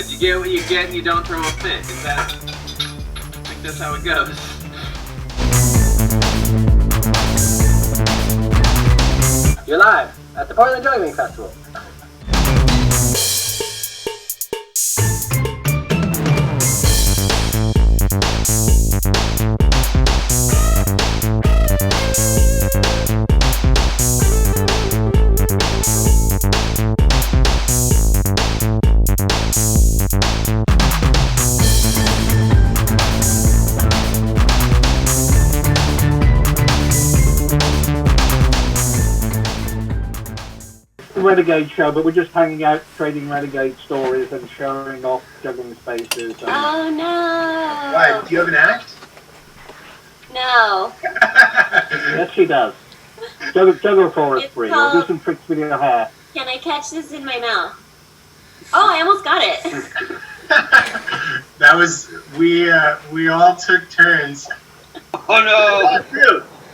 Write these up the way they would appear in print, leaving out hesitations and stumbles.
You get what you get and you don't throw a fit. I think that's how it goes. You're live at the Portland Juggling Festival. Renegade show, but we're just hanging out, trading Renegade stories and showing off juggling spaces. Oh no! Why? Do you have an act? No. Yes, she does. Juggle for us, free. We'll do some tricks with your hair. Can I catch this in my mouth? Oh, I almost got it. That was we all took turns. Oh no!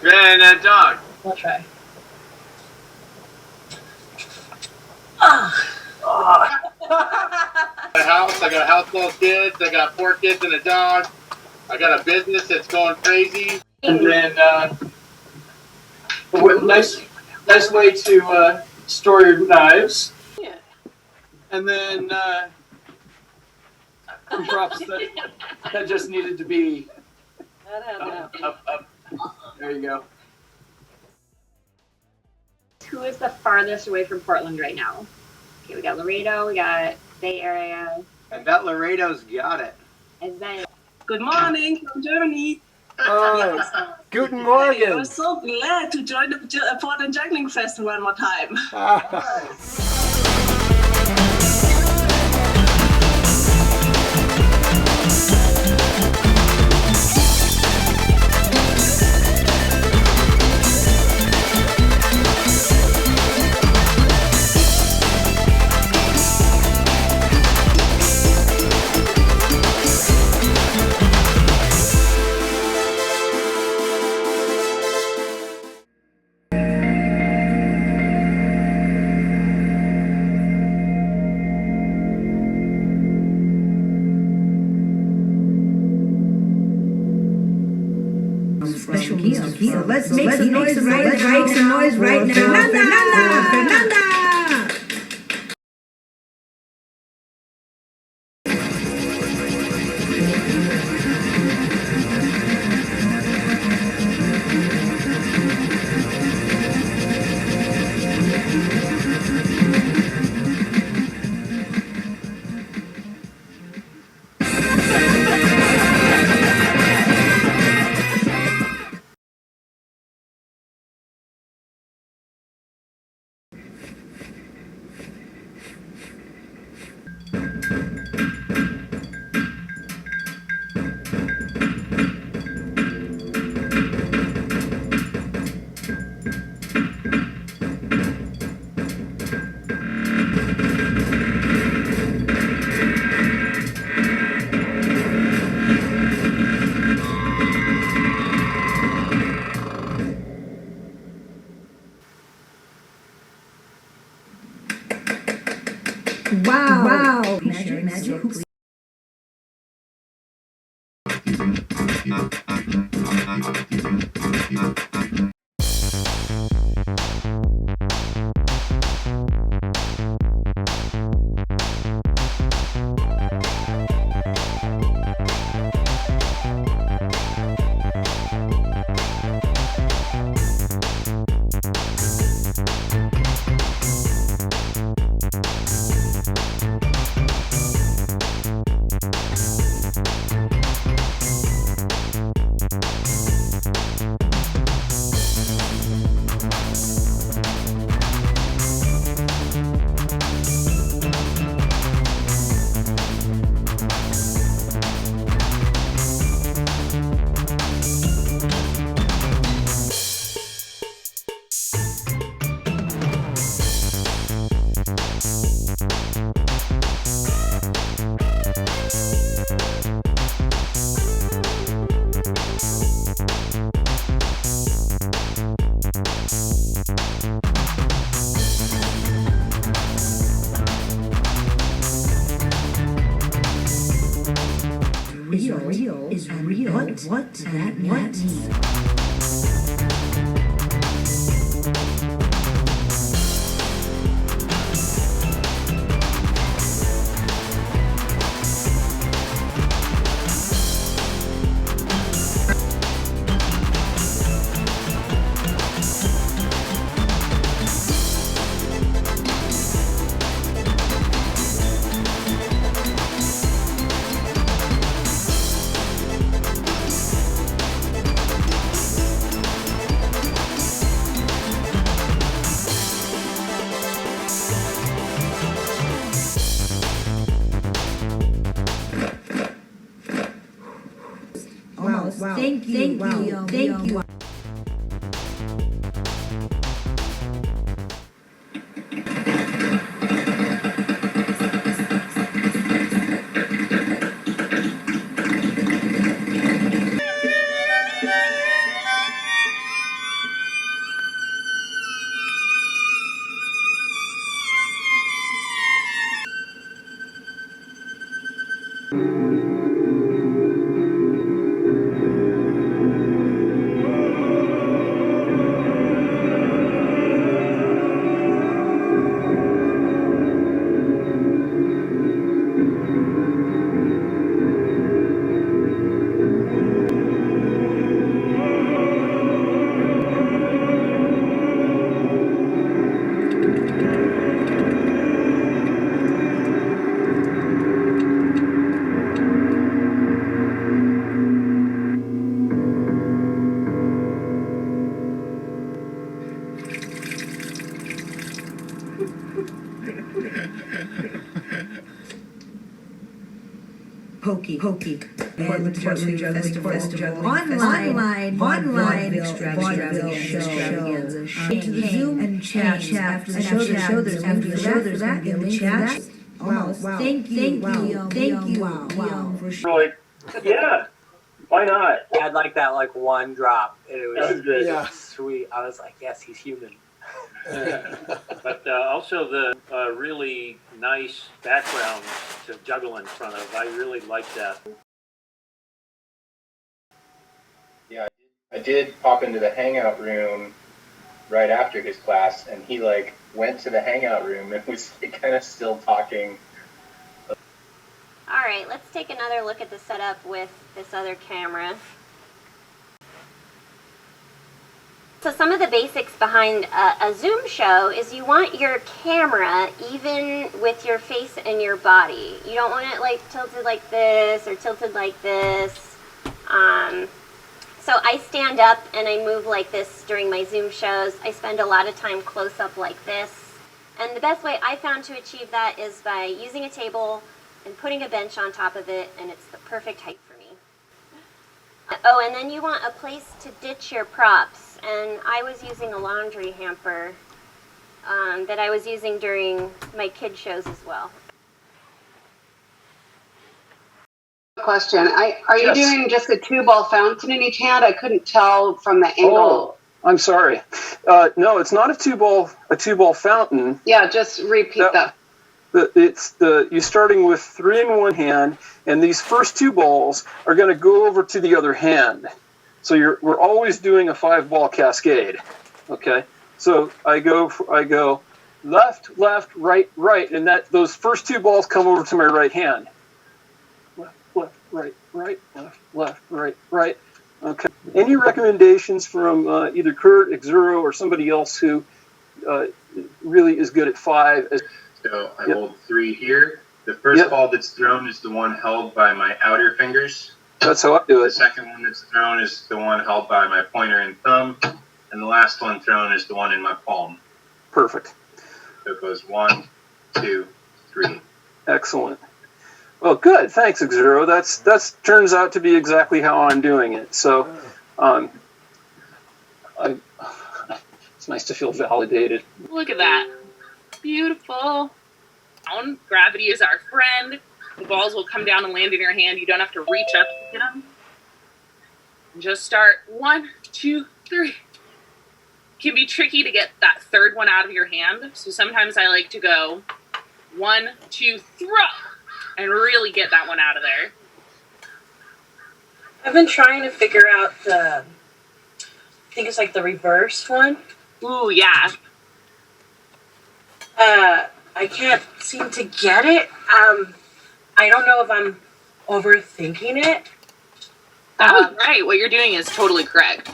Man, that dog. We'll try. I got a house full of kids. I got 4 kids and a dog. I got a business that's going crazy. And then nice way to store your knives. Yeah. And then drops that just needed to be up. There you go. Who is the farthest away from Portland right now? Okay, we got Laredo, we got Bay Area. I bet Laredo's got it. And then Good morning from Germany. Oh, guten Morgen. I'm so glad to join the Portland Juggling Festival one more time. Let's make some noise right now. Fernanda! Wow. Magic. is real. What that means. Wow. Thank you. Thank you. Poki, Portland Juggling Festival, online extravaganza, to the Zoom and chat after the show. There's going to be that in the chat. Thank you. Wow. For sure. Really? Yeah. Why not? I had like that like one drop, and it That was good. Yeah. sweet. I was like, yes, he's human. But also the really nice background to juggle in front of. I really like that. Yeah, I did pop into the hangout room right after his class, and he like went to the hangout room and was like, kind of still talking. All right, let's take another look at the setup with this other camera. So some of the basics behind a Zoom show is you want your camera even with your face and your body. You don't want it like tilted like this or tilted like this. So I stand up and I move like this during my Zoom shows. I spend a lot of time close up like this. And the best way I found to achieve that is by using a table and putting a bench on top of it, and it's the perfect height for me. Oh, and then you want a place to ditch your props. And I was using a laundry hamper that I was using during my kid shows as well. Question. Are you Yes. doing just a two-ball fountain in each hand? I couldn't tell from the angle. Oh, I'm sorry. No, it's not a two-ball fountain. Yeah, just repeat that. You're starting with 3 in one hand, and these first 2 balls are going to go over to the other hand. So we're always doing a 5-ball cascade. Okay, so I go left, right, and those first 2 balls come over to my right hand. Left, right, left, right. Okay. Any recommendations from either Kurt, Exuro, or somebody else who really is good at 5? So I hold 3 here. The first ball that's thrown is the one held by my outer fingers. That's how I do it. The second one that's thrown is the one held by my pointer and thumb. And the last one thrown is the one in my palm. Perfect. So it goes 1, 2, 3. Excellent. Well, good. Thanks, Exuro. That turns out to be exactly how I'm doing it. So it's nice to feel validated. Look at that. Beautiful. Gravity is our friend. The balls will come down and land in your hand. You don't have to reach up to get them. Just start 1, 2, 3. It can be tricky to get that third one out of your hand. So sometimes I like to go 1, 2, throw, and really get that one out of there. I've been trying to figure out I think it's like the reverse one. Ooh, yeah. I can't seem to get it. I don't know if I'm overthinking it. That was right. What you're doing is totally correct.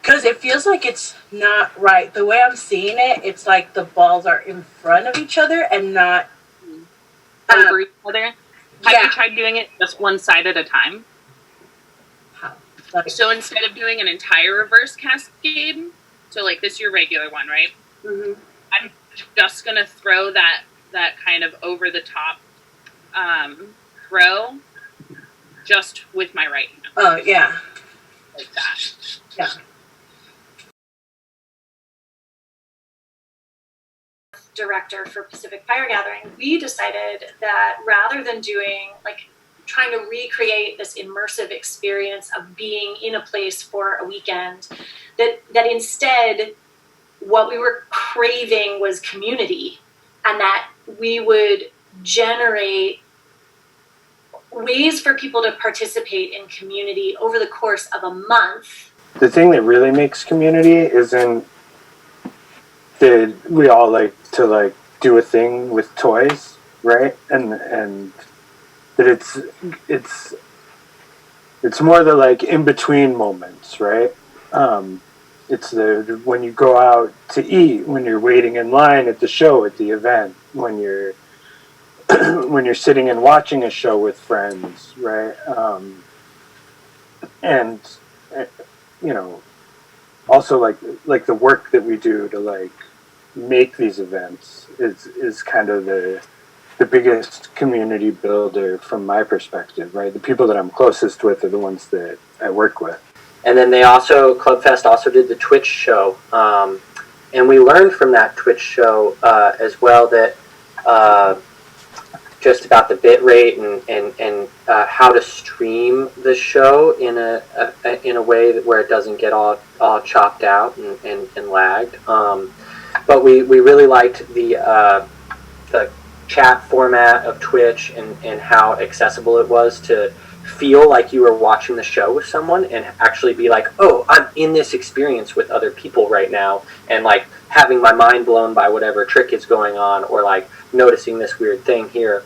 Because it feels like it's not right. The way I'm seeing it, it's like the balls are in front of each other and not over each other. Have you tried doing it just one side at a time? So instead of doing an entire reverse cascade, so like this is your regular one, right? Mm-hmm. I'm just gonna throw that kind of over the top throw just with my right hand. Oh yeah. Like that. Yeah. Director for Pacific Fire Gathering, we decided that rather than doing trying to recreate this immersive experience of being in a place for a weekend, that instead what we were craving was community, and that we would generate ways for people to participate in community over the course of a month. The thing that really makes community isn't that we all like to do a thing with toys, right? And that it's more the in between moments, right? It's when you go out to eat, when you're waiting in line at the show, at the event, when you're when you're sitting and watching a show with friends, right? And also like the work that we do to make these events is kind of the biggest community builder from my perspective, right? The people that I'm closest with are the ones that I work with. And then Clubfest also did the Twitch show. And we learned from that Twitch show as well that just about the bit rate and how to stream the show in a way where it doesn't get all chopped out and lagged. But we really liked the chat format of Twitch and how accessible it was to feel like you were watching the show with someone and actually be like, oh, I'm in this experience with other people right now, and having my mind blown by whatever trick is going on, or noticing this weird thing here.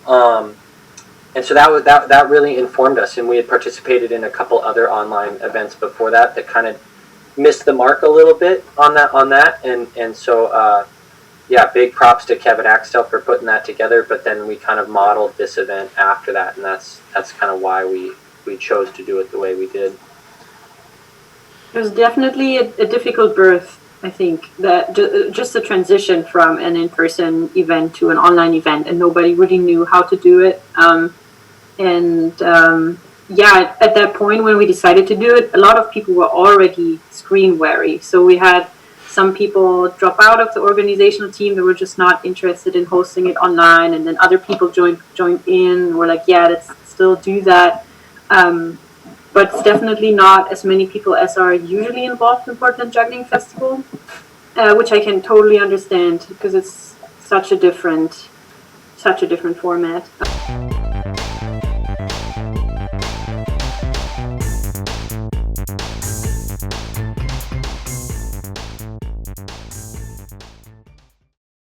And so that really informed us, and we had participated in a couple other online events before that kind of missed the mark a little bit on that, and so yeah, big props to Kevin Axtell for putting that together. But then we kind of modeled this event after that, and that's kind of why we chose to do it the way we did. It was definitely a difficult birth, I think, that just the transition from an in-person event to an online event, and nobody really knew how to do it. Yeah, at that point when we decided to do it, a lot of people were already screen wary. So we had some people drop out of the organizational team that were just not interested in hosting it online, and then other people joined in. We're like, yeah, let's still do that. But it's definitely not as many people as are usually involved in Portland Juggling Festival, which I can totally understand because it's such a different format.